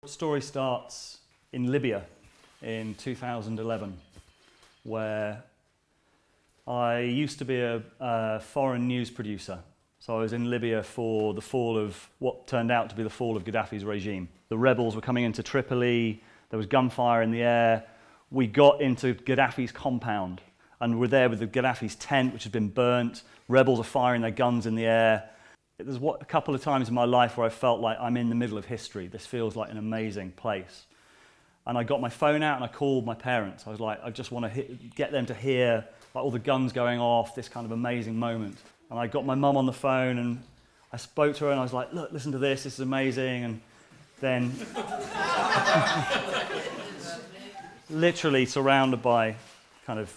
The story starts in Libya in 2011, where I used to be a foreign news producer. So I was in Libya for the fall of what turned out to be the fall of Gaddafi's regime. The rebels were coming into Tripoli, there was gunfire in the air. We got into Gaddafi's compound and we're there with the Gaddafi's tent, which had been burnt. Rebels are firing their guns in the air. There's a couple of times in my life where I felt like I'm in the middle of history. This feels like an amazing place. And I got my phone out and I called my parents. I was like, I just want to get them to hear like all the guns going off, this kind of amazing moment. And I got my mum on the phone and I spoke to her and I was like, look, listen to this is amazing. And then literally surrounded by kind of,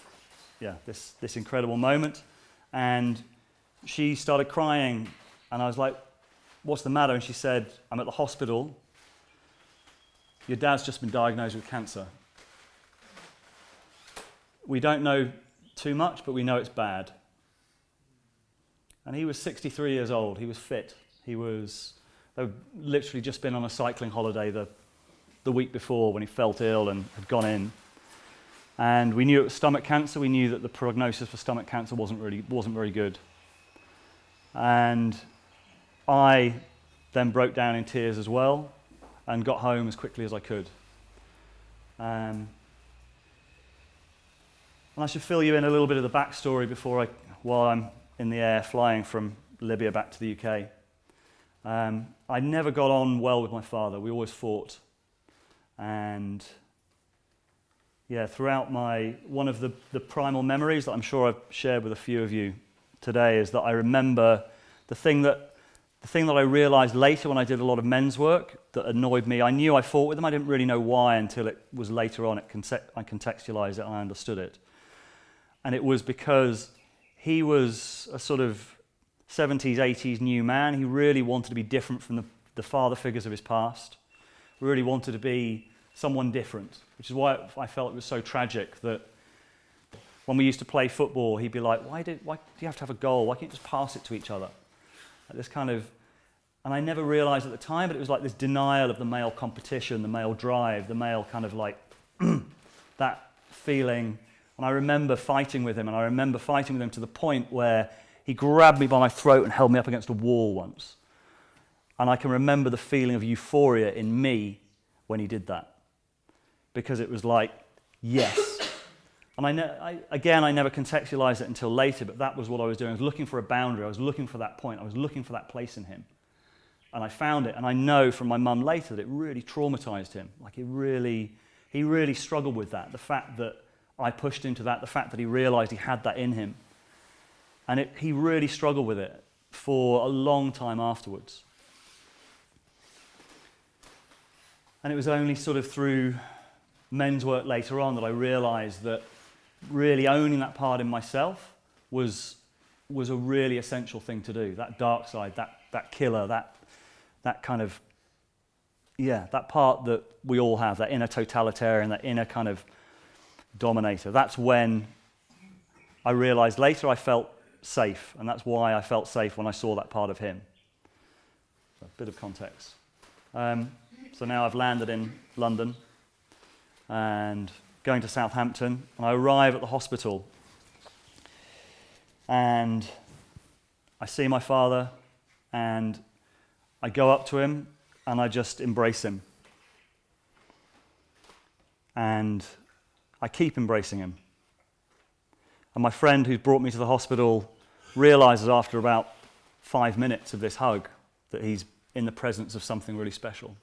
this incredible moment. And she started crying and I was like, what's the matter? And she said, I'm at the hospital. Your dad's just been diagnosed with cancer. We don't know too much, but we know it's bad. And he was 63 years old. He was fit. They'd literally just been on a cycling holiday the week before when he felt ill and had gone in. And we knew it was stomach cancer. We knew that the prognosis for stomach cancer wasn't very good. And I then broke down in tears as well and got home as quickly as I could. And I should fill you in a little bit of the backstory while I'm in the air flying from Libya back to the UK. I never got on well with my father. We always fought. And throughout one of the primal memories that I'm sure I've shared with a few of you today is that I remember the thing that I realized later when I did a lot of men's work that annoyed me. I knew I fought with him. I didn't really know why until it was later on I contextualized it and I understood it. And it was because he was a sort of 70s, 80s new man. He really wanted to be different from the father figures of his past. Really wanted to be someone different, which is why I felt it was so tragic that when we used to play football, he'd be like, why do you have to have a goal? Why can't you just pass it to each other? Like this kind of, and I never realized at the time, but it was like this denial of the male competition, the male drive, the male kind of like that feeling. And I remember fighting with him, to the point where he grabbed me by my throat and held me up against a wall once. And I can remember the feeling of euphoria in me when he did that. Because it was like, yes. And I never contextualized it until later, but that was what I was doing. I was looking for a boundary. I was looking for that point. I was looking for that place in him. And I found it. And I know from my mum later that it really traumatized him. Like he really struggled with that. The fact that I pushed into that, the fact that he realized he had that in him. And he really struggled with it for a long time afterwards. And it was only sort of through men's work later on that I realized that really owning that part in myself was a really essential thing to do. That dark side, that killer, that kind of, that part that we all have, that inner totalitarian, that inner kind of dominator. That's when I realized later I felt safe, and that's why I felt safe when I saw that part of him. So a bit of context. So now I've landed in London and going to Southampton, and I arrive at the hospital and I see my father and I go up to him and I just embrace him. And I keep embracing him. And my friend who's brought me to the hospital realizes after about 5 minutes of this hug that he's in the presence of something really special.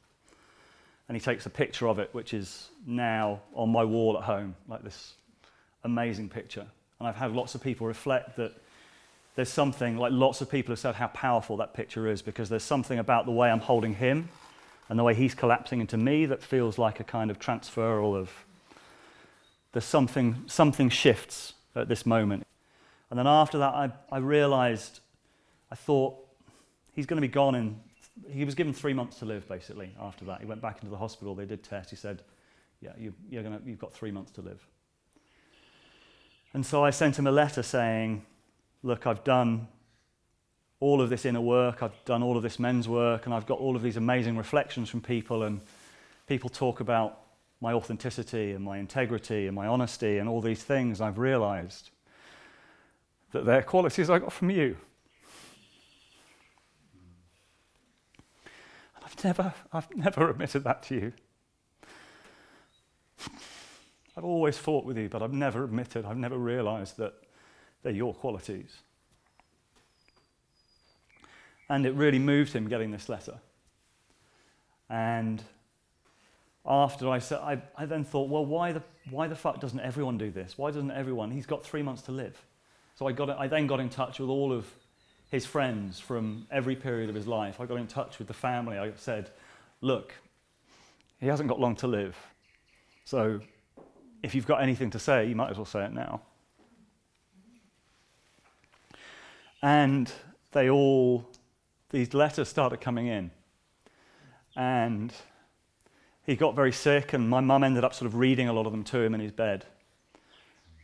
And he takes a picture of it, which is now on my wall at home, like this amazing picture. And I've had lots of people reflect that there's something, like lots of people have said how powerful that picture is, because there's something about the way I'm holding him and the way he's collapsing into me that feels like a kind of transferal of, there's something shifts at this moment. And then after that, I realized, I thought, he's going to be gone he was given 3 months to live, basically, after that. He went back into the hospital, they did tests, he said, you've got 3 months to live. And so I sent him a letter saying, look, I've done all of this inner work, I've done all of this men's work, and I've got all of these amazing reflections from people, and people talk about my authenticity and my integrity and my honesty and all these things. I've realized that they're qualities I got from you. And I've never admitted that to you. I've always fought with you, but I've never realized that they're your qualities. And it really moved him getting this letter. And after I said, I then thought, well, why the fuck doesn't everyone do this? Why doesn't everyone? He's got 3 months to live. So I then got in touch with all of his friends from every period of his life. I got in touch with the family. I said, look, he hasn't got long to live. So if you've got anything to say, you might as well say it now. And these letters started coming in. And he got very sick, and my mum ended up sort of reading a lot of them to him in his bed.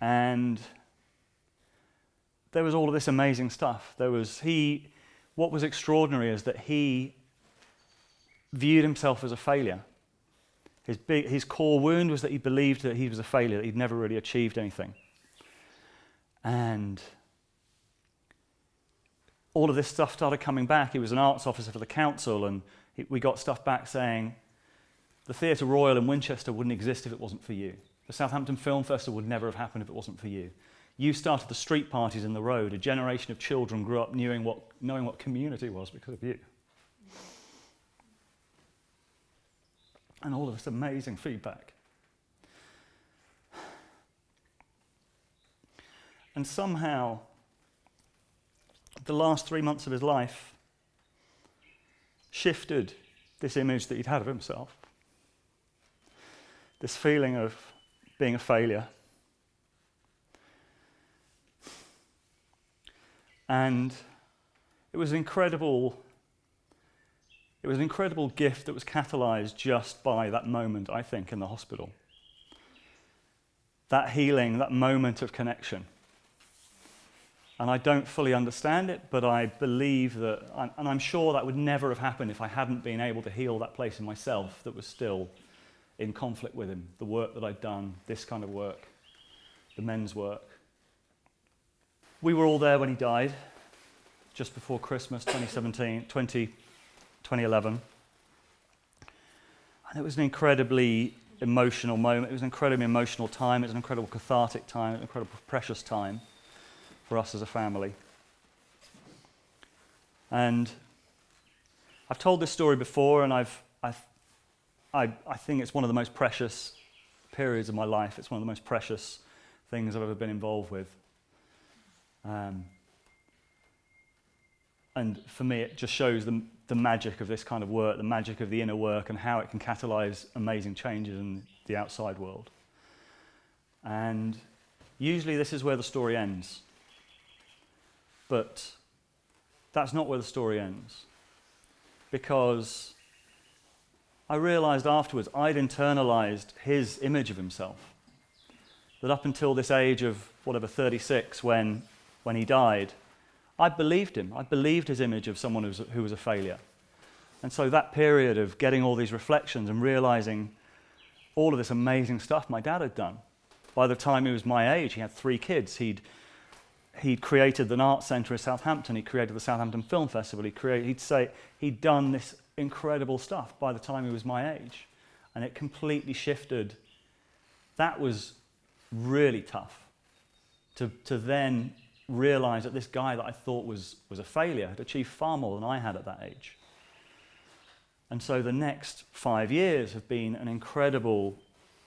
And there was all of this amazing stuff. What was extraordinary is that he viewed himself as a failure. His core wound was that he believed that he was a failure, that he'd never really achieved anything. And all of this stuff started coming back. He was an arts officer for the council, and we got stuff back saying, the Theatre Royal in Winchester wouldn't exist if it wasn't for you. The Southampton Film Festival would never have happened if it wasn't for you. You started the street parties in the road. A generation of children grew up knowing what community was because of you. And all of this amazing feedback. And somehow, the last 3 months of his life shifted this image that he'd had of himself. This feeling of being a failure. And it was an incredible gift that was catalyzed just by that moment, I think, in the hospital. That healing, that moment of connection. And I don't fully understand it, but I believe that, and I'm sure that would never have happened if I hadn't been able to heal that place in myself that was still in conflict with him. The work that I'd done, this kind of work, the men's work. We were all there when he died, just before Christmas 2011. And it was an incredibly emotional moment. It was an incredibly emotional time. It was an incredible cathartic time. It was an incredible precious time for us as a family. And I've told this story before, and I think it's one of the most precious periods of my life. It's one of the most precious things I've ever been involved with. And for me, it just shows the magic of this kind of work, the magic of the inner work, and how it can catalyze amazing changes in the outside world. And usually this is where the story ends. But that's not where the story ends. Because I realized afterwards I'd internalized his image of himself. That up until this age of, 36, when he died, I believed him. I believed his image of someone who was a failure. And so that period of getting all these reflections and realizing all of this amazing stuff my dad had done. By the time he was my age, he had 3 kids. He'd created an art centre in Southampton. He created the Southampton Film Festival. He'd say he'd done this incredible stuff by the time he was my age. And it completely shifted. That was really tough. To then realize that this guy that I thought was a failure had achieved far more than I had at that age. And so the next 5 years have been an incredible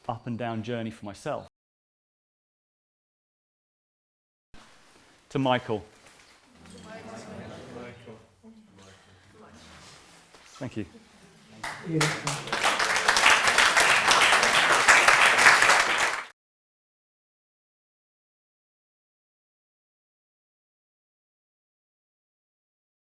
up and down journey for myself. To Michael. Thank you.